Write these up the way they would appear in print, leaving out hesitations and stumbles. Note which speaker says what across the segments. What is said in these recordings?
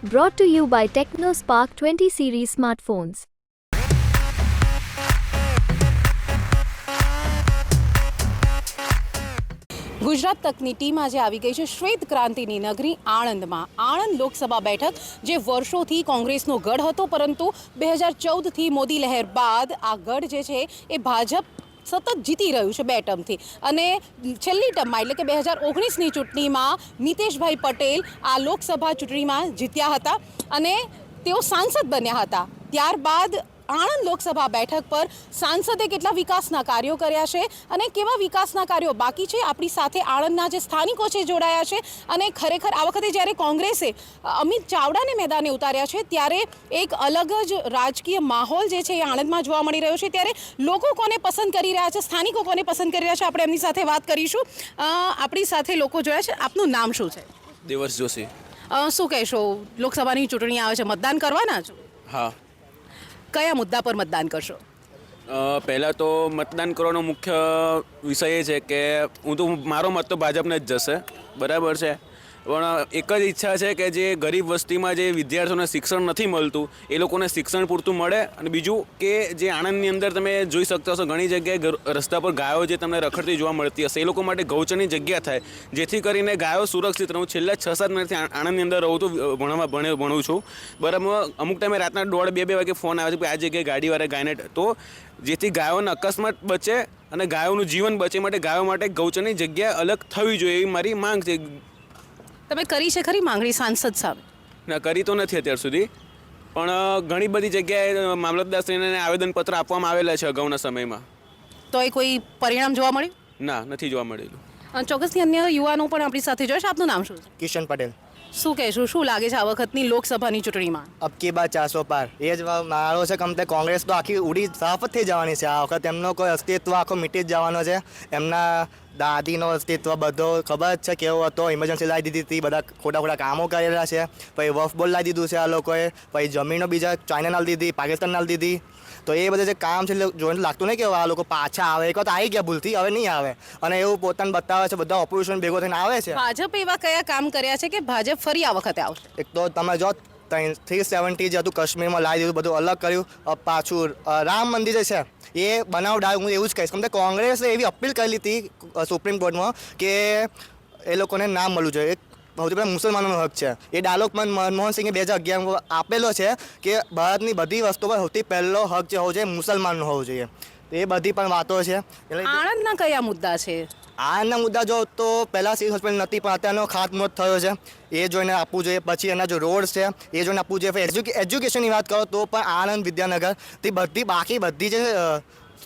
Speaker 1: Brought to you by TechnoSpark 20 series smartphones.
Speaker 2: Gujarat તકની team આજે આવી ગઈ છે શ્વેત ક્રાંતિની નગરી આણંદમાં. આણંદ લોકસભા બેઠક જે વર્ષોથી કોંગ્રેસનો ગઢ હતો, પરંતુ 2014થી મોદી લહેર બાદ આ ગઢ જે છે એ ભાજપ સતત જીતી રહ્યું છે 2 ટર્મથી. અને છેલ્લી ટર્મમાં એટલે કે 2019ની ચૂંટણીમાં નીતેશભાઈ પટેલ આ લોકસભા ચૂંટણીમાં જીત્યા હતા અને તેઓ સાંસદ બન્યા હતા. ત્યારબાદ આણંદ લોકસભા બેઠક પર સાંસદે કેટલા વિકાસના કાર્યો કર્યા છે અને કેવા વિકાસના કાર્યો બાકી છે, આપણી સાથે આણંદના જે સ્થાનિકો છે જોડાયા છે. અને ખરેખર આ વખતે જ્યારે કોંગ્રેસે અમિત ચાવડાને મેદાને ઉતાર્યા છે ત્યારે એક અલગ જ રાજકીય માહોલ જે છે એ આણંદમાં જોવા મળી રહ્યો છે. ત્યારે લોકો કોને પસંદ કરી રહ્યા છે, સ્થાનિકો કોને પસંદ કરી રહ્યા છે, આપણે એમની સાથે વાત કરીશું. આપણી સાથે લોકો જોયા છે. આપનું નામ શું છે?
Speaker 3: દેવર્ષ જોશી.
Speaker 2: શું કહેશો, લોકસભાની ચૂંટણી આવે છે, મતદાન કરવાના છો?
Speaker 3: હા.
Speaker 2: કયા મુદ્દા પર મતદાન કરશો?
Speaker 3: પહેલાં તો મતદાન કરવાનો મુખ્ય વિષય એ છે કે મારો મત તો ભાજપને જ જશે, બરાબર છે. પણ એક જ ઈચ્છા છે કે જે ગરીબ વસ્તીમાં જે વિદ્યાર્થીઓને શિક્ષણ નથી મળતું એ લોકોને શિક્ષણ પૂરતું મળે. અને બીજું કે જે આણંદની અંદર તમે જોઈ શકતા હશો, ઘણી જગ્યાએ રસ્તા પર ગાયો જે તમને રખડતી જોવા મળતી હશે, એ લોકો માટે ગૌચરની જગ્યા થાય, જેથી કરીને ગાયો સુરક્ષિત રહું. છેલ્લા 6-7 મહિનાથી આણંદની અંદર રહું છું, ભણું છું, બરાબર. અમુક ટાઈમે રાતના 1:30-2 વાગે ફોન આવે છે કે આ જગ્યાએ ગાડીવાળા ગાયને, તો જેથી ગાયોના અકસ્માત બચે અને ગાયોનું જીવન બચે માટે ગાયો માટે ગૌચરની જગ્યા અલગ થવી જોઈએ એવી મારી માંગ છે.
Speaker 2: તમે કરી છે ખરી માંગણી સાંસદ સાહેબ?
Speaker 3: ના, કરી તો નથી અત્યાર સુધી, પણ ઘણી બધી જગ્યાએ મામલતદારશ્રીને આવેદનપત્ર આપવામાં આવેલા છે અગાઉના સમયમાં.
Speaker 2: તો એ કોઈ પરિણામ જોવા મળ્યું?
Speaker 3: ના, નથી જોવા મળેલું.
Speaker 2: ચોક્કસથી અન્ય યુવાનો પણ આપણી સાથે જોઈશે. આપનું નામ શું છે?
Speaker 4: કિશન પટેલ.
Speaker 2: શું કહેશું, શું લાગે છે આ વખતની લોકસભાની ચૂંટણીમાં?
Speaker 4: અબકી બાર 400 પાર એ જ મારો છે. કમતે કોંગ્રેસ તો આખી ઉડી સાફ જ થઈ જવાની છે. આ વખત એમનો કોઈ અસ્તિત્વ આખો મીટી જ જવાનો છે. એમના દાદીનો અસ્તિત્વ બધો ખબર જ છે કેવો હતો. ઇમરજન્સી લાવી દીધી હતી, બધા ખોટા કામો કરેલા છે. પછી વફ બોલ લાવી દીધું છે આ લોકોએ. પછી જમીનો બીજા ચાઇના નાલ દીધી, પાકિસ્તાન નાલ દીધી. તો એ બધા જે કામ છે જોઈને લાગતું નહીં કે આ લોકો પાછા આવે. એક વખત આવી ગયા ભૂલથી, હવે નહીં આવે. અને એવું પોતાને બતાવે છે, બધા ઓપોઝિશન ભેગો થઈને આવે છે.
Speaker 2: ભાજપ એવા કયા કામ કર્યા છે કે ભાજપ ફરી આ વખતે આવશે?
Speaker 4: એક તો તમે જો 370 જે હતું કાશ્મીરમાં લાવી દીધું, બધું અલગ કર્યું. પાછું રામ મંદિર જે છે એ બનાવડાવ, હું એવું જ કહીશ. કેમ કે કોંગ્રેસે એવી અપીલ કરેલી હતી સુપ્રીમ કોર્ટમાં કે એ લોકોને ના મળવું જોઈએ. સૌથી પહેલાં મુસલમાનોનો હક છે. એ ડાયલોગ પણ મનમોહન સિંહે 2011 આપેલો છે કે ભારતની બધી વસ્તુ પર સૌથી પહેલો હક જે હોવો જોઈએ મુસલમાનનો હોવો જોઈએ. એ બધી પણ વાતો છે.
Speaker 2: આણંદના કયા મુદ્દા છે?
Speaker 4: આના મુદ્દા જો તો પહેલાં સિવિલ હોસ્પિટલ નથી, પણ અત્યારનો ખાતમુહૂર્ત થયો છે, એ જોઈને આપવું જોઈએ. પછી એના જો રોડ છે એ જોઈને આપવું જોઈએ. એજ્યુકેશનની વાત કરો તો પણ આણંદ, વિદ્યાનગર તે બાકી બધી જે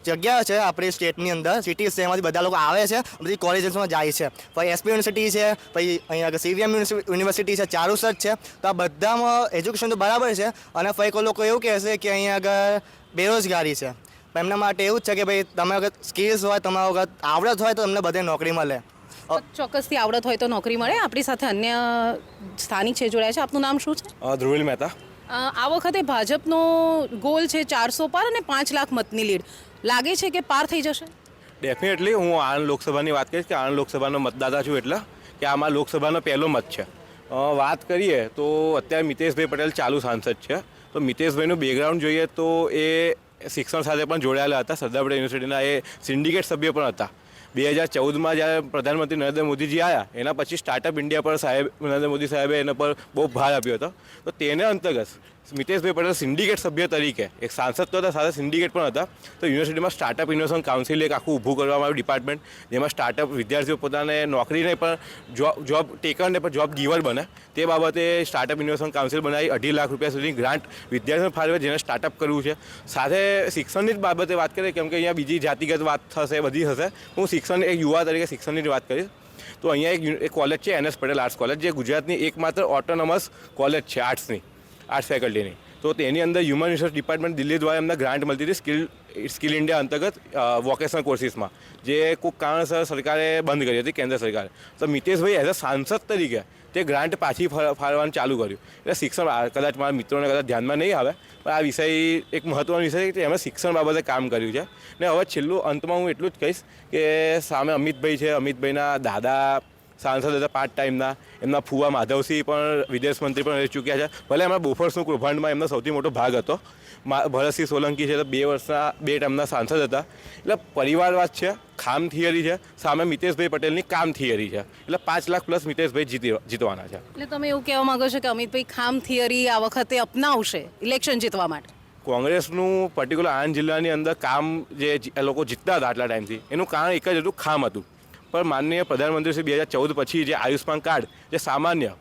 Speaker 4: જગ્યા છે આપણી સ્ટેટની અંદર, સિટી છે, એમાંથી બધા લોકો આવે છે, બધી કોલેજીસમાં જાય છે. પછી એસપી યુનિવર્સિટી છે, પછી અહીંયા આગળ સીવીએમ યુનિવર્સિટી છે, ચારુસત છે. તો આ બધામાં એજ્યુકેશન તો બરાબર છે. અને પછી કોઈ લોકો એવું કહેશે કે અહીંયા આગળ બેરોજગારી છે. એમના માટે એવું જ છે કે ભાઈ તમે અગર સ્કિલ્સ હોય, તમારા વખત આવડત હોય તો તમને બધે નોકરી મળે.
Speaker 2: ચોક્કસથી આવડત હોય તો નોકરી મળે. આપણી સાથે અન્ય સ્થાનિક છે જોડાયા છે. આપનું નામ શું છે?
Speaker 5: ધ્રુવિલ મહેતા.
Speaker 2: આ વખતે ભાજપનો ગોલ છે 400 પાર અને 5 લાખ મતની લીડ. લાગે છે કે પાર થઈ જશે?
Speaker 5: ડેફિનેટલી. હું આણંદ લોકસભાની વાત કરીશ કે આણંદ લોકસભાનો મતદાતા છું, એટલે કે આમાં લોકસભાનો પહેલો મત છે. વાત કરીએ તો અત્યારે મિતેશભાઈ પટેલ ચાલુ સાંસદ છે. તો મિતેશભાઈનું બેકગ્રાઉન્ડ જોઈએ તો એ શિક્ષણ સાથે પણ જોડાયેલા હતા. સરદાર પટેલ યુનિવર્સિટીના એ સિન્ડિકેટ સભ્ય પણ હતા. 2014માં જ્યારે પ્રધાનમંત્રી નરેન્દ્ર મોદીજી આવ્યા એના પછી સ્ટાર્ટઅપ ઇન્ડિયા પર નરેન્દ્ર મોદી સાહેબે એના પર બહુ ભાર આપ્યો હતો. તો તેને અંતર્ગત મિતેશભાઈ પટેલ સિન્ડિકેટ સભ્ય તરીકે એક સાંસદ તો હતા, સાથે સિન્ડિકેટ પણ હતા. તો યુનિવર્સિટીમાં સ્ટાર્ટઅપ ઇનોવેશન કાઉન્સિલ એક આખું ઊભું કરવામાં આવ્યું ડિપાર્ટમેન્ટ, જેમાં સ્ટાર્ટઅપ વિદ્યાર્થીઓ પોતાને નોકરીને પણ જોબ ટેકરને પણ જોબ ગીવર બને તે બાબતે સ્ટાર્ટઅપ ઇનોવેશન કાઉન્સિલ બનાવી 2.5 લાખ રૂપિયા સુધીની ગ્રાન્ટ વિદ્યાર્થીઓને ફાળવે, જેને સ્ટાર્ટઅપ કરવું છે. સાથે શિક્ષણની જ બાબતે વાત કરીએ, કેમ કે અહીંયા બીજી જાતિગત વાત થશે, બધી હશે. હું શિક્ષણ એક યુવા તરીકે શિક્ષણની જ વાત કરીશ. તો અહીંયા એક કોલેજ છે NS પટેલ આર્ટ્સ કોલેજ, જે ગુજરાતની એકમાત્ર ઓટોનોમસ કોલેજ છે આર્ટ્સની, આર્ટ્સ ફેકલ્ટીની. તો તેની અંદર હ્યુમન રિસોર્સ ડિપાર્ટમેન્ટ દિલ્હી દ્વારા એમને ગ્રાન્ટ મળતી હતી સ્કિલ ઇન્ડિયા અંતર્ગત વોકેશનલ કોર્સિસમાં, જે કોઈક કારણસર સરકારે બંધ કરી હતી, કેન્દ્ર સરકારે. તો મિતેશભાઈ એઝ અ સાંસદ તરીકે તે ગ્રાન્ટ પાછી ફાળવવાનું ચાલુ કર્યું. એટલે શિક્ષણ કદાચ મારા મિત્રોને કદાચ ધ્યાનમાં નહીં આવે, પણ આ વિષય એક મહત્ત્વનો વિષય છે કે એમણે શિક્ષણ બાબતે કામ કર્યું છે. ને હવે છેલ્લું અંતમાં હું એટલું જ કહીશ કે સામે અમિતભાઈ છે, અમિતભાઈના દાદા સાંસદ હતા 5 ટાઈમના. એમના ફુવા માધવસિંહ પણ વિદેશ મંત્રી પણ રહી ચૂક્યા છે. ભલે એમના બોફોર્સનું કૌભાંડમાં એમનો સૌથી મોટો ભાગ હતો. ભરતસિંહ સોલંકી છે તો 2 ટર્મના સાંસદ હતા. એટલે પરિવારવાદ છે, ખામ થિયરી છે, સામે મિતેશભાઈ પટેલની કામ થિયરી છે. એટલે 5 લાખ પ્લસ મિતેશભાઈ જીતવાના છે.
Speaker 2: એટલે તમે એવું કહેવા માંગો છો કે અમિતભાઈ ખામ થિયરી આ વખતે અપનાવશે ઇલેક્શન જીતવા માટે?
Speaker 5: કોંગ્રેસનું પર્ટિક્યુલર આણંદ જિલ્લાની અંદર કામ જે લોકો જીતતા હતા આટલા ટાઈમથી એનું કારણ એક જ હતું, ખામ હતું. પણ માનનીય પ્રધાનમંત્રી શ્રી 2014 પછી જે આયુષ્માન કાર્ડ જે સામાન્ય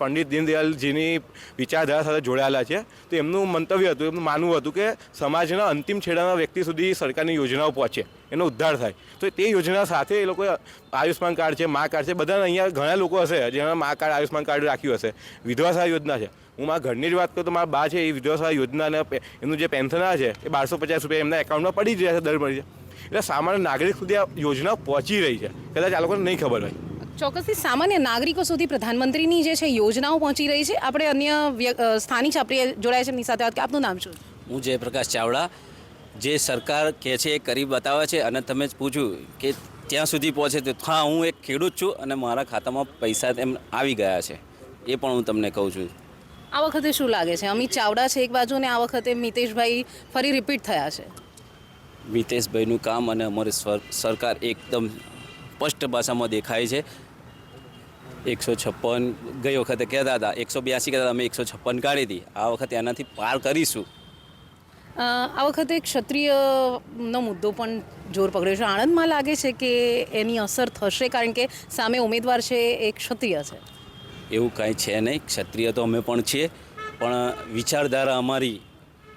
Speaker 5: પંડિત દીનદયાલજીની વિચારધારા સાથે જોડાયેલા છે, તો એમનું મંતવ્ય હતું, એમનું માનવું હતું કે સમાજના અંતિમ છેડાના વ્યક્તિ સુધી સરકારની યોજનાઓ પહોંચે, એનો ઉદ્ધાર થાય. તો તે યોજના સાથે એ લોકોએ આયુષ્માન કાર્ડ છે, મા કાર્ડ છે, બધા અહીંયા ઘણા લોકો હશે જેના મા કાર્ડ આયુષ્માન કાર્ડ રાખ્યું હશે. વિધવા સહાય યોજના છે, હું મારા ઘરની જ વાત કરું તો મારા બા છે એ વિધવા સહાય યોજનાને એમનું જે પેન્શન છે એ 1250 રૂપિયા એમના એકાઉન્ટમાં પડી જ રહ્યા છે દર મહિને. એટલે સામાન્ય નાગરિક સુધી આ યોજના પહોંચી રહી છે, કદાચ આ લોકોને નહીં ખબર હોય.
Speaker 2: ચોક્કસથી સામાન્ય નાગરિકો સુધી પ્રધાનમંત્રીની જે છે યોજનાઓ પહોંચી રહી છે. આપણે અન્ય સ્થાનિક આપણી જોડાય છે એમની સાથે વાત. કે આપનું નામ શું?
Speaker 6: હું જયપ્રકાશ ચાવડા. જે સરકાર કહે છે એ કરી બતાવે છે. અને તમે જ પૂછ્યું કે ત્યાં સુધી પહોંચે તો હા, હું એક ખેડૂત છું અને મારા ખાતામાં પૈસા એમ આવી ગયા છે, એ પણ હું તમને કહું છું.
Speaker 2: આ વખતે શું લાગે છે? અમિત ચાવડા છે એક બાજુ ને આ વખતે મિતેશભાઈ ફરી રિપીટ થયા છે.
Speaker 6: મિતેશભાઈનું કામ અને અમારી સરકાર એકદમ સ્પષ્ટ ભાષામાં દેખાય છે. 156 ગઈ વખતે કહેતા હતા, 182 કહેતા અમે 156 કાઢી હતી. આ વખતે એનાથી પાર કરીશું.
Speaker 2: આ વખતે ક્ષત્રિયનો મુદ્દો પણ જોર પકડ્યો છે. આણંદમાં લાગે છે કે એની અસર થશે, કારણ કે સામે ઉમેદવાર છે એ ક્ષત્રિય છે.
Speaker 6: એવું કાંઈ છે નહીં. ક્ષત્રિય તો અમે પણ છીએ, પણ વિચારધારા અમારી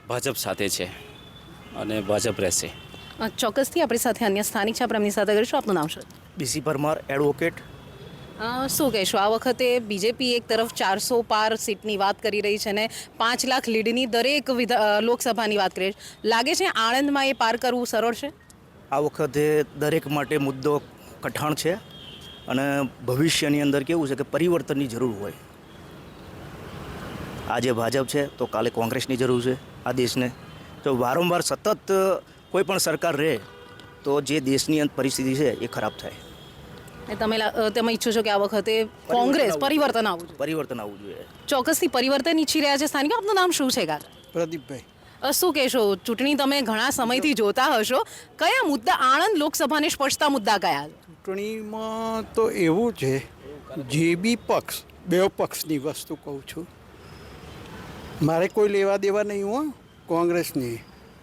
Speaker 6: ભાજપ સાથે છે અને ભાજપ રહેશે.
Speaker 2: ચોક્કસથી આપણી સાથે અન્ય સ્થાનિક છે, આપણે એમની સાથે કરીશું. આપનું નામ શું?
Speaker 7: BC Parmar, advocate.
Speaker 2: શું કહેશો? આ વખતે બીજેપી એક તરફ 400 પાર સીટની વાત કરી રહી છે અને 5 લાખ લીડની દરેક લોકસભાની વાત કરી રહી છે. લાગે છે આણંદમાં એ પાર કરવું સરળ છે?
Speaker 7: આ વખતે દરેક માટે મુદ્દો કઠણ છે અને ભવિષ્યની અંદર કેવું છે કે પરિવર્તનની જરૂર હોય. આજે ભાજપ છે તો કાલે કોંગ્રેસની જરૂર છે આ દેશને. તો વારંવાર સતત કોઈ પણ સરકાર રહે તો જે દેશની પરિસ્થિતિ છે એ ખરાબ થાય.
Speaker 2: તમે ઈચ્છો છો કે આ વખતે કોંગ્રેસ પરિવર્તન આવવું જોઈએ?
Speaker 7: પરિવર્તન આવવું જોઈએ.
Speaker 2: ચોક્કસથી પરિવર્તન ઈચ્છી રહ્યા છે સ્થાનિકો. આપનું નામ શું છે કાકા?
Speaker 8: પ્રદીપભાઈ.
Speaker 2: શું કહેશો? ચૂંટણી તમે ઘણા સમયથી જોતા હશો, કયા મુદ્દા આણંદ લોકસભાને સ્પર્શતા મુદ્દા કયા?
Speaker 8: ચૂંટણીમાં તો એવું છે, જે બી પક્ષ, બે પક્ષની વસ્તુ કહું છું, મારે કોઈ લેવા દેવા નહીં હો કોંગ્રેસની.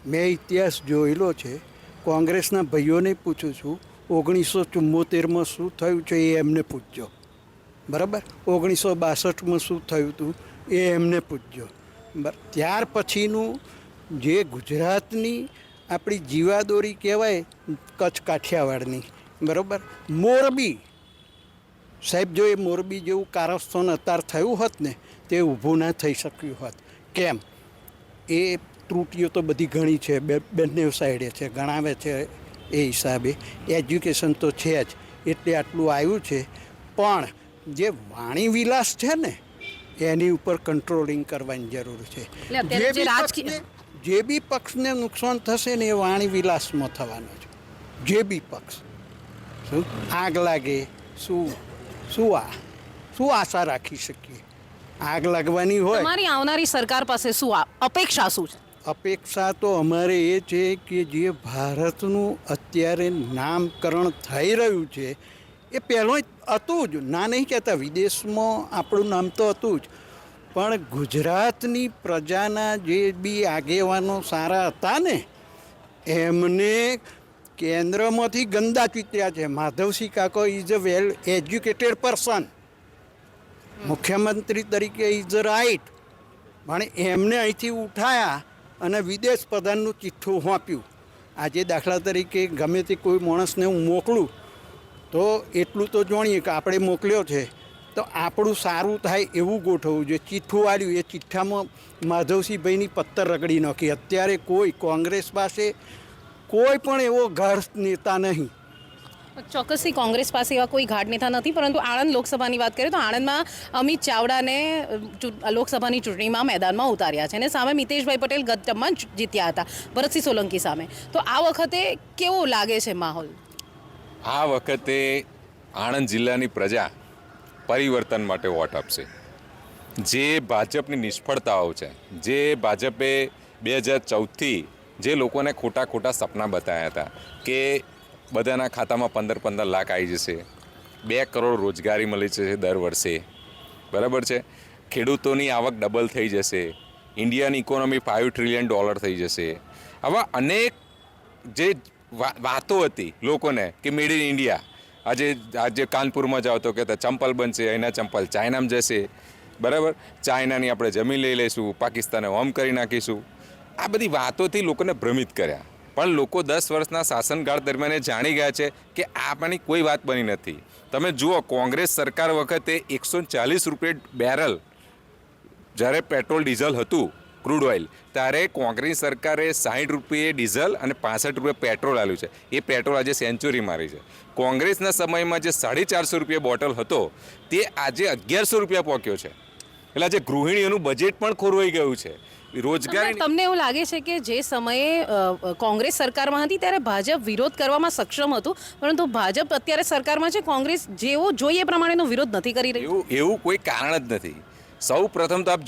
Speaker 8: મેં ઇતિહાસ જોયેલો છે. કોંગ્રેસના ભાઈઓને પૂછું છું, 1974માં શું થયું છે એ એમને પૂછજો, બરાબર? 1962માં શું થયું હતું એ એમને પૂછજો. ત્યાર પછીનું જે ગુજરાતની આપણી જીવાદોરી કહેવાય, કચ્છ કાઠિયાવાડની, બરાબર? મોરબી સાહેબ, જો એ મોરબી જેવું કારસ્થાન અત્યારે થયું હોત ને તે ઊભું ના થઈ શક્યું હોત. કેમ? એ ત્રુટીઓ તો બધી ઘણી છે, બંને સાઈડે છે, ગણાવે છે. એ હિસાબે એજ્યુકેશન તો છે જ, એટલે આટલું આવ્યું છે. પણ જે વાણી વિલાસ છે ને એની ઉપર કંટ્રોલિંગ કરવાની જરૂર છે. જે બી પક્ષને નુકસાન થશે ને એ વાણી વિલાસમાં થવાનું છે. જે બી પક્ષ શું આગ લાગે, શું આશા રાખી શકીએ? આગ લાગવાની હોય.
Speaker 2: તમારી આવનારી સરકાર પાસે શું અપેક્ષા શું છે?
Speaker 8: અપેક્ષા તો અમારે એ છે કે જે ભારતનું અત્યારે નામકરણ થઈ રહ્યું છે એ પહેલું હતું જ, ના નહીં કહેતા, વિદેશમાં આપણું નામ તો હતું જ, પણ ગુજરાતની પ્રજાના જે બી આગેવાનો સારા હતા ને એમને કેન્દ્રમાંથી ગંદા ચૂંટ્યા છે. માધવસિંહ કાકો is a well educated person, મુખ્યમંત્રી તરીકે ઇઝ રાઇટ, પણ એમને અહીંથી ઉઠાયા અને વિદેશ પ્રધાનનું ચિઠ્ઠું સોંપ્યું. આજે દાખલા તરીકે ગમે તે કોઈ માણસને હું મોકલું તો એટલું તો જાણીએ કે આપણે મોકલ્યો છે, તો આપણું સારું થાય એવું ગોઠવવું જોઈએ. ચિઠ્ઠું આવ્યું, એ ચિઠ્ઠામાં માધવસિંહભાઈની પત્તર રગડી નાખી. અત્યારે કોઈ કોંગ્રેસ પાસે કોઈ પણ એવો ઘાટ નેતા નહીં.
Speaker 2: ચોક્કસથી કોંગ્રેસ પાસે એવા કોઈ ઘાટ નેતા નથી. પરંતુ આણંદ લોકસભાની વાત કરીએ તો આણંદમાં અમિત ચાવડાને લોકસભાની ચૂંટણીમાં મેદાનમાં ઉતાર્યા છે અને સામે મિતેશભાઈ પટેલ ગત ટર્મમાં જીત્યા હતા ભરતસિંહ સોલંકી સામે. તો આ વખતે કેવો લાગે છે માહોલ?
Speaker 9: આ વખતે આણંદ જિલ્લાની પ્રજા પરિવર્તન માટે વોટ આપશે. જે ભાજપની નિષ્ફળતાઓ છે, જે ભાજપે 2014થી જે લોકોને ખોટા ખોટા સપના બતાવ્યા હતા કે બધાના ખાતામાં 15-15 લાખ આવી જશે, 2 કરોડ રોજગારી મળી જશે દર વર્ષે, બરાબર છે, ખેડૂતોની આવક ડબલ થઈ જશે, ઇન્ડિયાની ઇકોનોમી $5 ટ્રિલિયન થઈ જશે, આવા અનેક જે વાતો હતી લોકોને કે મેડ ઇન ઇન્ડિયા, આજે કાનપુરમાં જાઓ તો કહેતા ચંપલ બનશે, અહીંના ચંપલ ચાઇનામાં જશે, બરાબર, ચાઇનાની આપણે જમીન લઈ લઈશું, પાકિસ્તાને હોમ કરી નાખીશું. આ બધી વાતોથી લોકોને ભ્રમિત કર્યા. પણ લોકો 10 વર્ષના શાસનકાળ દરમિયાન એ જાણી ગયા છે કે આમાંની કોઈ વાત બની નથી. તમે જુઓ, કોંગ્રેસ સરકાર વખતે 140 રૂપિયા બેરલ જ્યારે પેટ્રોલ ડીઝલ હતું, ક્રૂડ ઓઇલ, ત્યારે કોંગ્રેસ સરકારે 60 રૂપિયે ડીઝલ અને 65 રૂપિયા પેટ્રોલ આપ્યું છે. એ પેટ્રોલ આજે સેન્ચુરી મારી છે. કોંગ્રેસના સમયમાં જે 450 રૂપિયા બોટલ હતો તે આજે 1100 રૂપિયા પહોંચ્યો છે. એટલે આજે ગૃહિણીઓનું બજેટ પણ ખોરવાઈ ગયું છે. રોજગારી,
Speaker 2: તમને એવું લાગે છે કે જે સમયે કોંગ્રેસ સરકારમાં હતી ત્યારે ભાજપ વિરોધ કરવામાં સક્ષમ હતું, પરંતુ ભાજપ અત્યારે સરકારમાં છે, કોંગ્રેસ જેવો જોઈએ પ્રમાણેનો વિરોધ નથી કરી રહી?
Speaker 9: એવું કોઈ કારણ જ નથી. સૌ પ્રથમ તો આપ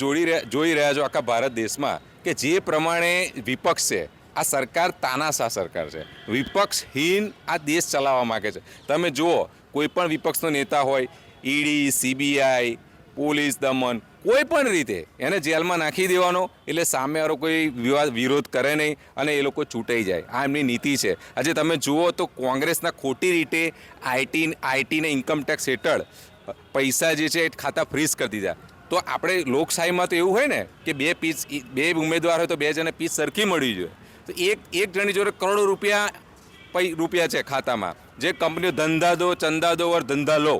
Speaker 9: જોઈ રહ્યા છો આખા ભારત દેશમાં કે જે પ્રમાણે વિપક્ષ છે, આ સરકાર તાનાશાહ સરકાર છે, વિપક્ષહીન આ દેશ ચલાવવા માગે છે. તમે જુઓ, કોઈ પણ વિપક્ષનો નેતા હોય, ઈડી, સીબીઆઈ, પોલીસ દમન, કોઈ પણ રીતે એને જેલમાં નાખી દેવાનો, એટલે સામેવાળો કોઈ વિરોધ કરે નહીં અને એ લોકો છૂટાઈ જાય. આ એમની નીતિ છે. આજે તમે જુઓ તો કોંગ્રેસના ખોટી રીતે આઈટીને ઇન્કમટેક્સ હેઠળ પૈસા જે છે એ ખાતા ફ્રીઝ કરી દીધા. તો આપણે લોકશાહીમાં તો એવું હોય ને કે બે ઉમેદવાર હોય તો 2 જણને પીસ સરખી મળવી જોઈએ. તો એક જણની જોડે કરોડો રૂપિયા છે ખાતામાં, જે કંપનીઓ ધંધા દો, ચંદા દો ઓર ધંધા લો,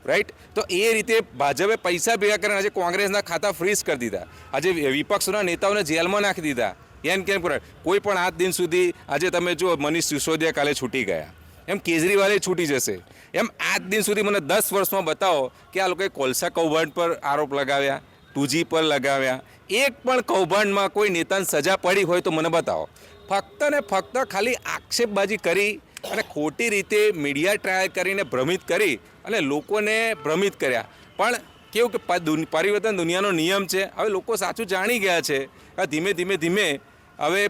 Speaker 9: રાઈટ. તો એ રીતે ભાજપે પૈસા ભેગા કરીને આજે કોંગ્રેસના ખાતા ફ્રીઝ કરી દીધા. આજે વિપક્ષના નેતાઓને જેલમાં નાખી દીધા. કેમ કોઈ પણ આજ દિન સુધી, આજે તમે જુઓ, મનીષ સિસોદિયા કાલે છૂટી ગયા, એમ કેજરીવાલે છૂટી જશે. એમ આજ દિન સુધી મને 10 વર્ષમાં બતાવો કે આ લોકોએ કોલસા કૌભાંડ પર આરોપ લગાવ્યા, 2G પર લગાવ્યા, એક પણ કૌભાંડમાં કોઈ નેતાને સજા પડી હોય તો મને બતાવો. ફક્ત ને ફક્ત ખાલી આક્ષેપબાજી કરી અને ખોટી રીતે મીડિયા ટ્રાયલ કરીને ભ્રમિત કરી અને લોકોને ભ્રમિત કર્યા. પણ કેવું કે પરિવર્તન દુનિયાનો નિયમ છે. હવે લોકો સાચું જાણી ગયા છે. ધીમે ધીમે હવે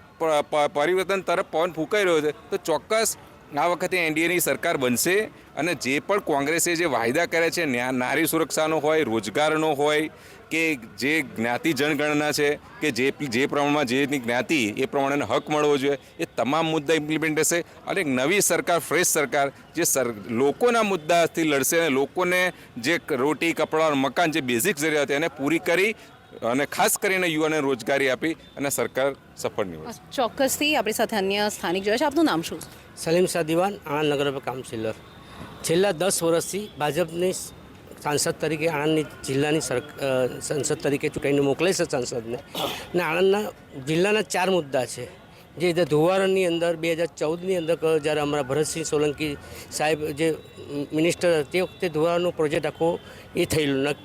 Speaker 9: પરિવર્તન તરફ પવન ફૂંકાઈ રહ્યો છે. તો ચોક્કસ આ વખતે એનડીએની સરકાર બનશે અને જે પણ કોંગ્રેસે જે વાયદા કર્યા છે, નારી સુરક્ષાનો હોય, રોજગારનો હોય, કે જે જ્ઞાતિ જનગણના છે, કે જે પ્રમાણમાં જેની જ્ઞાતિ એ પ્રમાણેનો હક મળવો જોઈએ, એ તમામ મુદ્દા ઇમ્પ્લિમેન્ટ થશે. અને એક નવી સરકાર, ફ્રેશ સરકાર, જે લોકોના મુદ્દાથી લડશે અને લોકોને જે રોટી, કપડાં, મકાન, જે બેઝિક જરૂરિયાત એને પૂરી કરી અને ખાસ કરીને યુવાને રોજગારી આપી અને સરકાર સફળ નીવડશે.
Speaker 2: ચોક્કસથી આપણી સાથે અન્ય સ્થાનિક જોયા છે. આપનું નામ શું છે?
Speaker 10: સલીમ શાહ દિવાન, આણંદ નગરપાલિકા કાઉન્સિલર. છેલ્લા 10 વર્ષથી ભાજપની સાંસદ તરીકે આણંદની જિલ્લાની સંસદ તરીકે ચૂંટાઈને મોકલે છે સંસદને. અને આણંદના જિલ્લાના 4 મુદ્દા છે. જે રીતે ધોવારણની અંદર 2014ની અંદર જ્યારે અમારા ભરતસિંહ સોલંકી સાહેબ જે મિનિસ્ટર તે વખતે ધોવારણનો પ્રોજેક્ટ આખો એ થયેલું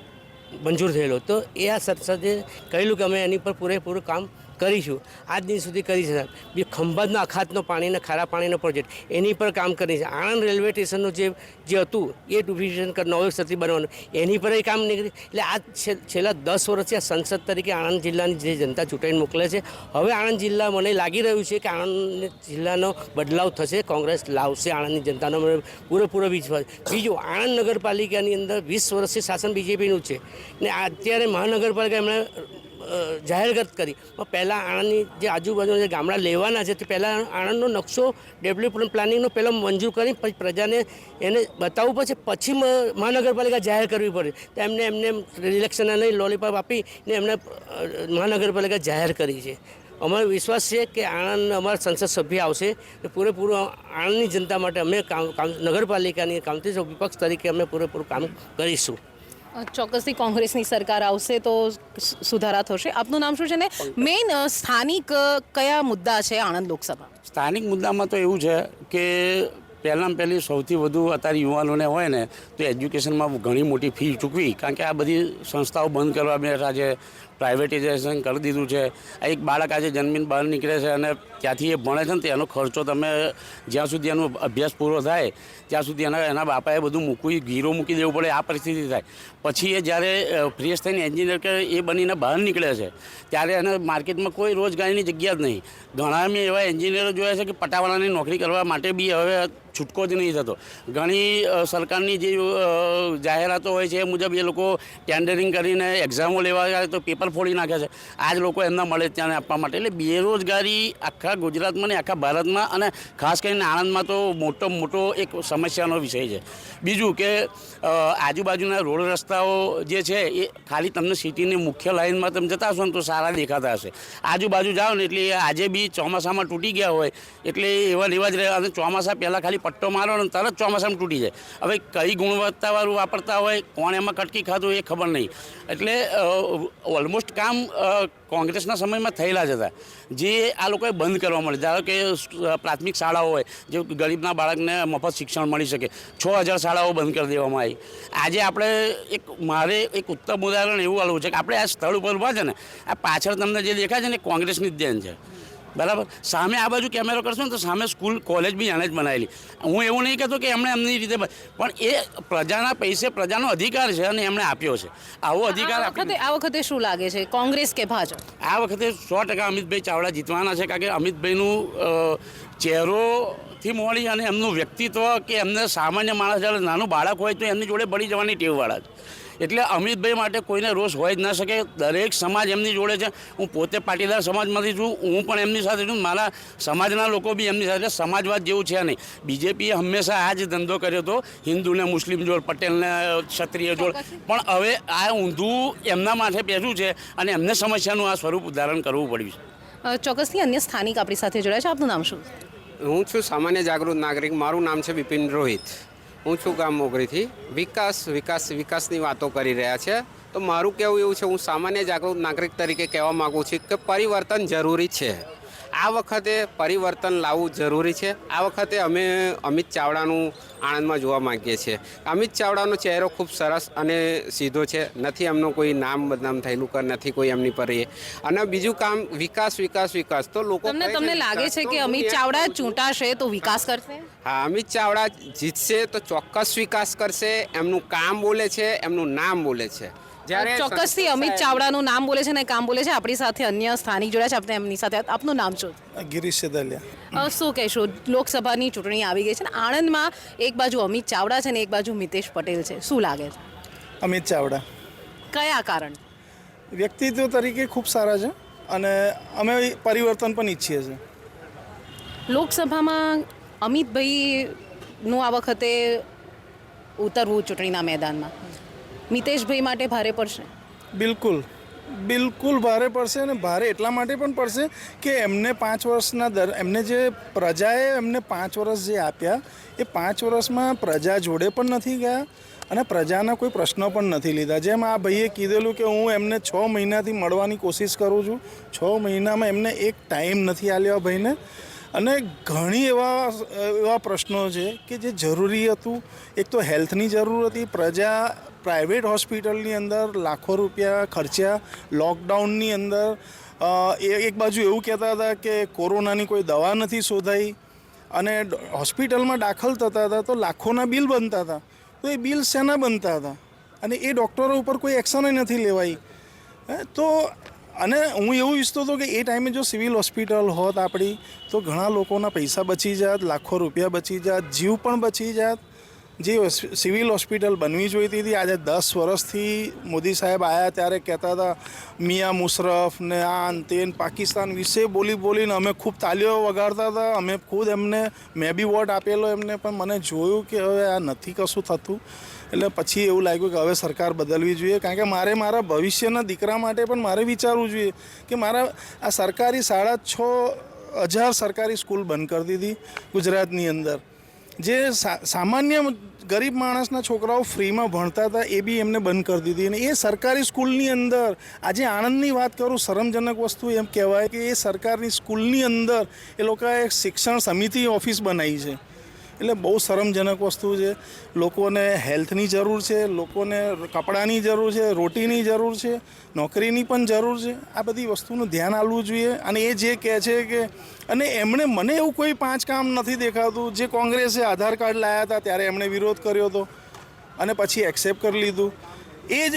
Speaker 10: મંજૂર થયેલો, તો એ આ સંસદે કહેલું કે અમે એની પર પૂરેપૂરું કામ કરીશું. આજ દિન સુધી કરી છે. બી ખંભાતનો અખાતનો પાણીના ખારા પાણીનો પ્રોજેક્ટ એની પર કામ કરી છે. આણંદ રેલવે સ્ટેશનનું જે હતું એ ડિવિઝન નવો સતી બનવાનું, એની પર એ કામ નીકળી. એટલે આ છેલ્લા 10 વર્ષથી આ સંસદ તરીકે આણંદ જિલ્લાની જે જનતા ચૂંટાઈને મોકલે છે. હવે આણંદ જિલ્લા, મને લાગી રહ્યું છે કે આણંદ જિલ્લાનો બદલાવ થશે, કોંગ્રેસ લાવશે આણંદની જનતાનો પૂરેપૂરો વિશ્વાસ. બીજું, આણંદ નગરપાલિકાની અંદર 20 વર્ષથી શાસન બીજેપીનું છે ને અત્યારે મહાનગરપાલિકા એમણે જાહેરાત કરી. પહેલાં આણંદની જે આજુબાજુના જે ગામડા લેવાના છે તે પહેલાં આણંદનો નકશો ડેવલપમેન્ટ પ્લાનિંગનો પહેલાં મંજૂર કરી પછી પ્રજાને એને બતાવવું પડશે, પછી મહાનગરપાલિકા જાહેર કરવી પડે. તો એમને રિલેક્શન લઈ લોલીપોપ આપીને એમને મહાનગરપાલિકા જાહેર કરી છે. અમારો વિશ્વાસ છે કે આણંદ અમારા સંસદ સભ્ય આવશે તો પૂરેપૂરું આણંદની જનતા માટે અમે નગરપાલિકાની કાઉન્સિલ વિપક્ષ તરીકે અમે પૂરેપૂરું કામ કરીશું.
Speaker 2: ચોક્કસથી કોંગ્રેસની સરકાર આવશે તો સુધારા થશે. આપનું નામ શું છે ને મેઇન સ્થાનિક કયા મુદ્દા છે આણંદ લોકસભા?
Speaker 11: સ્થાનિક મુદ્દામાં તો એવું છે કે પહેલી સૌથી વધુ અત્યારે યુવાનોને હોય ને તો એજ્યુકેશનમાં ઘણી મોટી ફી ચૂકવી, કારણ કે આ બધી સંસ્થાઓ બંધ કરવા બેઠા છે. પ્રાઇવેટાઇઝેશન કરી દીધું છે. એક બાળક આજે જન્મીને બહાર નીકળે છે અને ત્યાંથી એ ભણે છે ને તેનો ખર્ચો તમે જ્યાં સુધી એનો અભ્યાસ પૂરો થાય ત્યાં સુધી એના બાપાએ બધું ગીરો મૂકી દેવું પડે, આ પરિસ્થિતિ થાય. પછી એ જ્યારે ફ્રેશ થઈને એન્જિનિયર કે એ બનીને બહાર નીકળે છે ત્યારે એને માર્કેટમાં કોઈ રોજગારીની જગ્યા જ નહીં. ઘણા મેં એવા એન્જિનિયરો જોયા છે કે પટાવાળાની નોકરી કરવા માટે બી હવે છૂટકો જ નહીં થતો. ઘણી સરકારની જે જાહેરાતો હોય છે એ મુજબ એ લોકો ટેન્ડરિંગ કરીને એક્ઝામો લેવા જાય તો પેપર ફોડી નાખે છે. આ જ લોકો એમના મળે ત્યાં આપવા માટે. એટલે બેરોજગારી આખા ગુજરાતમાં ને આખા ભારતમાં અને ખાસ કરીને આણંદમાં તો મોટો એક સમસ્યાનો વિષય છે. બીજું કે આજુબાજુના રોડ રસ્તાઓ જે છે એ ખાલી તમને સિટીની મુખ્ય લાઇનમાં તમે જતા હશો ને તો સારા દેખાતા હશે. આજુબાજુ જાઓ ને એટલે આજે બી ચોમાસામાં તૂટી ગયા હોય એટલે એવા જ રહે. અને ચોમાસા પહેલાં ખાલી પટ્ટો મારો ને તરત ચોમાસામાં તૂટી જાય. હવે કઈ ગુણવત્તાવાળું વાપરતા હોય, કોણ એમાં કટકી ખાતું એ ખબર નહીં. એટલે ઓલમોસ્ટ કામ કોંગ્રેસના સમયમાં થયેલા જ હતા જે આ લોકોએ બંધ કરવા મળે. ધારો કે પ્રાથમિક શાળાઓ હોય જે ગરીબના બાળકને મફત શિક્ષણ મળી શકે, 6000 શાળાઓ બંધ કરી દેવામાં આવી. આજે આપણે મારે એક ઉત્તમ ઉદાહરણ એવું આલવું છે કે આપણે આ સ્થળ ઉપર ઊભા છે ને, આ પાછળ તમને જે દેખાય છે ને કોંગ્રેસની જ દેન છે, બરાબર. સામે આ બાજુ કેમેરો કરશો ને તો સામે સ્કૂલ કોલેજ બી જાણે જ બનાવેલી. હું એવું નહીં કહેતો કે એમણે એમની રીતે, પણ એ પ્રજાના પૈસે પ્રજાનો અધિકાર છે અને એમણે આપ્યો છે. આવો અધિકાર
Speaker 2: આ વખતે શું લાગે છે, કોંગ્રેસ કે ભાજપ?
Speaker 11: આ વખતે 100% અમિતભાઈ ચાવડા જીતવાના છે. કારણ કે અમિતભાઈનું ચહેરોથી મળી અને એમનું વ્યક્તિત્વ કે એમને સામાન્ય માણસ જ્યારે નાનું બાળક હોય તો એમની જોડે બળી જવાની ટેવવાળા છે. એટલે અમિતભાઈ માટે કોઈને રોષ હોય જ ના શકે. દરેક સમાજ એમની જોડે છે. હું પોતે પાટીદાર સમાજમાંથી છું, હું પણ એમની સાથે છું, મારા સમાજના લોકો બી એમની સાથે. સમાજવાદ જેવું છે નહીં. બીજેપીએ હંમેશા આ જ ધંધો કર્યો હતો, હિન્દુને મુસ્લિમ જોડ, પટેલને ક્ષત્રિય જોડ. પણ હવે આ ઊંધું એમના માથે બેઠું છે અને એમને સમસ્યાનું આ સ્વરૂપ ધારણ કરવું પડ્યું છે.
Speaker 2: ચોક્કસથી અન્ય સ્થાનિક આપણી સાથે જોડાયા છે. આપનું નામ શું?
Speaker 12: હું છું સામાન્ય જાગૃત નાગરિક. મારું નામ છે બિપિન રોહિત. હું છું ગામ મોગરીથી. વિકાસની વાતો કરી રહ્યા છે. તો મારું કહેવું એવું છે, હું સામાન્ય જાગૃત નાગરિક તરીકે કહેવા માગું છું કે પરિવર્તન જરૂરી છે. આ વખતે પરિવર્તન લાવવું જરૂરી છે. આ વખતે અમે અમિત ચાવડાનું આણંદમાં જોવા માગીએ છીએ. અમિત ચાવડાનો ચહેરો ખૂબ સરસ અને સીધો છે. નથી એમનું કોઈ નામ બદનામ થયેલું કે નથી કોઈ એમની પર એ. અને બીજું કામ વિકાસ તો લોકો
Speaker 2: તમને લાગે છે કે અમિત ચાવડા ચૂંટાશે તો વિકાસ કરશે?
Speaker 12: હા, અમિત ચાવડા જીતશે તો ચોક્કસ વિકાસ કરશે. એમનું કામ બોલે છે, એમનું નામ બોલે છે.
Speaker 2: ચોક્કસથી અમિત ચાવડાનું નામ બોલે છે ને કામ બોલે છે. આપણી સાથે અન્ય સ્થાનિક જોડ્યા છે. આપણે એમની સાથે, આપનું નામ શું?
Speaker 13: ગિરીશ સેદલિયા.
Speaker 2: શું કહેશો, લોકસભાની ચૂંટણી આવી ગઈ છે ને આણંદમાં એક બાજુ અમિત ચાવડા છે ને એક બાજુ મિતેશ પટેલ છે, શું લાગે છે?
Speaker 13: અમિત ચાવડા.
Speaker 2: કયા કારણ?
Speaker 13: વ્યક્તિત્વ તરીકે ખૂબ સારા છે અને અમે પરિવર્તન પણ ઈચ્છીએ છીએ.
Speaker 2: લોકસભામાં અમિતભાઈનું આ વખતે ઉતરવું ચૂંટણીના મેદાનમાં મિતેશભાઈ માટે ભારે પડશે?
Speaker 13: બિલકુલ ભારે પડશે. અને ભારે એટલા માટે પણ પડશે કે એમને 5 વર્ષના એમને જે પ્રજાએ એમને 5 વર્ષ જે આપ્યા એ 5 વર્ષમાં પ્રજા જોડે પણ નથી ગયા અને પ્રજાના કોઈ પ્રશ્નો પણ નથી લીધા. જેમ આ ભાઈએ કીધેલું કે હું એમને 6 મહિનાથી મળવાની કોશિશ કરું છું, 6 મહિનામાં એમને એક ટાઈમ નથી આલ્યો ભાઈને. અને ઘણી એવા પ્રશ્નો છે કે જે જરૂરી હતું. એક તો હેલ્થની જરૂર હતી. પ્રજા પ્રાઇવેટ હોસ્પિટલની અંદર લાખો રૂપિયા ખર્ચ્યા. લોકડાઉનની અંદર એક બાજુ એવું કહેતા હતા કે કોરોનાની કોઈ દવા નથી શોધાઈ અને હોસ્પિટલમાં દાખલ થતા હતા તો લાખોના બિલ બનતા હતા. તો એ બિલ શેના બનતા હતા અને એ ડૉક્ટરો ઉપર કોઈ એક્શન નથી લેવાઈ. તો અને હું એવું ઈચ્છતો હતો કે એ ટાઈમે જો સિવિલ હોસ્પિટલ હોત આપણી તો ઘણા લોકોના પૈસા બચી જાત, લાખો રૂપિયા બચી જાત, જીવ પણ બચી જાત. જે સિવિલ હોસ્પિટલ બનવી જોઈતી હતી આજે 10 વર્ષથી મોદી સાહેબ આવ્યા ત્યારે કહેતા હતા મિયા મુશરફ ને આ તે પાકિસ્તાન વિશે બોલીને અમે ખૂબ તાલીઓ વગાડતા હતા. અમે ખુદ એમને, મેં બી વોટ આપેલો એમને, પણ મને જોયું કે હવે આ નથી કશું થતું. એટલે પછી એવું લાગ્યું કે હવે સરકાર બદલવી જોઈએ. કારણ કે મારા ભવિષ્યના દીકરા માટે પણ મારે વિચારવું જોઈએ કે મારા આ સરકારી 6500 સરકારી સ્કૂલ બંધ કરી દીધી ગુજરાતની અંદર. જે સામાન્ય ગરીબ માણસના છોકરાઓ ફ્રીમાં ભણતા હતા એ બી એમને બંધ કરી દીધી. અને એ સરકારી સ્કૂલની અંદર આજે આણંદની વાત કરું, શરમજનક વસ્તુ એમ કહેવાય કે એ સરકારની સ્કૂલની અંદર એ લોકોએ શિક્ષણ સમિતિ ઓફિસ બનાવી છે. એટલે બહુ શરમજનક વસ્તુ છે. લોકોને હેલ્થની જરૂર છે, લોકોને કપડાની જરૂર છે, રોટીની જરૂર છે, નોકરીની પણ જરૂર છે. આ બધી વસ્તુનું ધ્યાન આપવું જોઈએ. અને એ જે કહે છે કે અને એમણે મને એવું કોઈ 5 કામ નથી દેખાતું. જે કોંગ્રેસે આધાર કાર્ડ લાવ્યા હતા ત્યારે એમણે વિરોધ કર્યો હતો અને પછી એક્સેપ્ટ કરી લીધું. એ જ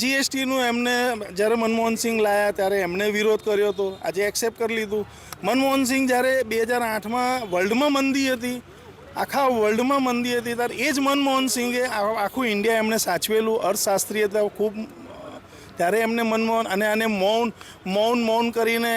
Speaker 13: જીએસટીનું એમને જ્યારે મનમોહનસિંહ લાવ્યા ત્યારે એમણે વિરોધ કર્યો હતો, આજે એક્સેપ્ટ કરી લીધું. મનમોહનસિંહ જ્યારે 2008માં વર્લ્ડમાં મંદી હતી, આખા વર્લ્ડમાં મંદી હતી, ત્યારે એ જ મનમોહનસિંહે આખું ઇન્ડિયા એમણે સાચવેલું. અર્થશાસ્ત્રી હતા ખૂબ, ત્યારે એમને મનમોહન અને મૌન કરીને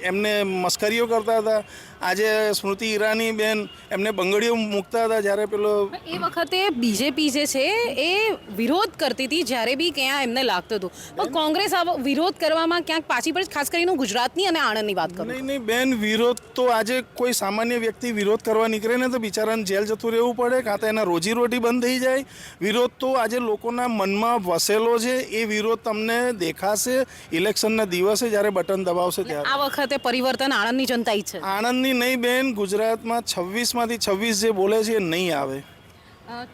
Speaker 13: એમને મસ્કરીઓ કરતા હતા. આજે સ્મૃતિ ઈરાની બેન એમને બંગડીઓ મૂકતા હતા જ્યારે પેલો
Speaker 2: એ વખતે બીજેપી જે છે એ વિરોધ કરતી હતી જ્યારે બી ક્યાં એમને લાગતું હતું. પણ કોંગ્રેસ આ વિરોધ કરવામાં ક્યાંક પાછી પડે, ખાસ કરીને ગુજરાતની અને આણંદની વાત કરું.
Speaker 13: નહીં બેન, વિરોધ તો આજે કોઈ સામાન્ય વ્યક્તિ વિરોધ કરવા નીકળે ને તો બિચારાને જેલ જતું રહેવું પડે, કાં તો એના રોજીરોટી બંધ થઈ જાય. વિરોધ તો આજે લોકોના મનમાં વસેલો છે. એ વિરોધ તમને દેખાશે ઇલેક્શનના દિવસે જ્યારે બટન દબાવશે ત્યારે.
Speaker 2: આ વખતે પરિવર્તન આણંદની જનતા ઈચ્છે.
Speaker 13: આણંદની નહીં બેન, ગુજરાતમાં 26માંથી 26 જે બોલે છે એ નહીં આવે.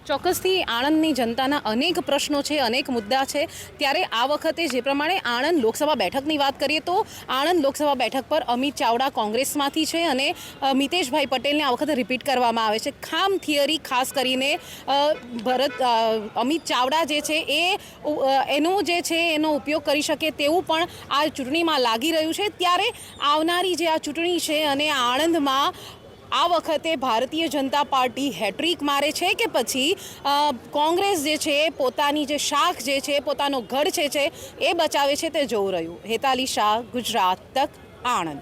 Speaker 2: ચોક્કસથી આણંદની જનતાના અનેક પ્રશ્નો છે, અનેક મુદ્દા છે. ત્યારે આ વખતે જે પ્રમાણે આણંદ લોકસભા બેઠકની વાત કરીએ તો આણંદ લોકસભા બેઠક પર અમિત ચાવડા કોંગ્રેસમાંથી છે અને મિતેશભાઈ પટેલને આ વખતે રિપીટ કરવામાં આવે છે. ખામ થિયરી ખાસ કરીને અમિત ચાવડા જે છે એનો જે છે એનો ઉપયોગ કરી શકે તેવું પણ આ ચૂંટણીમાં લાગી રહ્યું છે. ત્યારે આવનારી જે આ ચૂંટણી છે અને આણંદમાં આ વખતે ભારતીય જનતા પાર્ટી હેટ્રિક મારે છે કે પછી કોંગ્રેસ જે છે પોતાની જે શાખ જે છે, પોતાનો ગઢ છે એ બચાવે છે, તે જોવું રહ્યું. હેતાલી શાહ, ગુજરાત તક, આણંદ.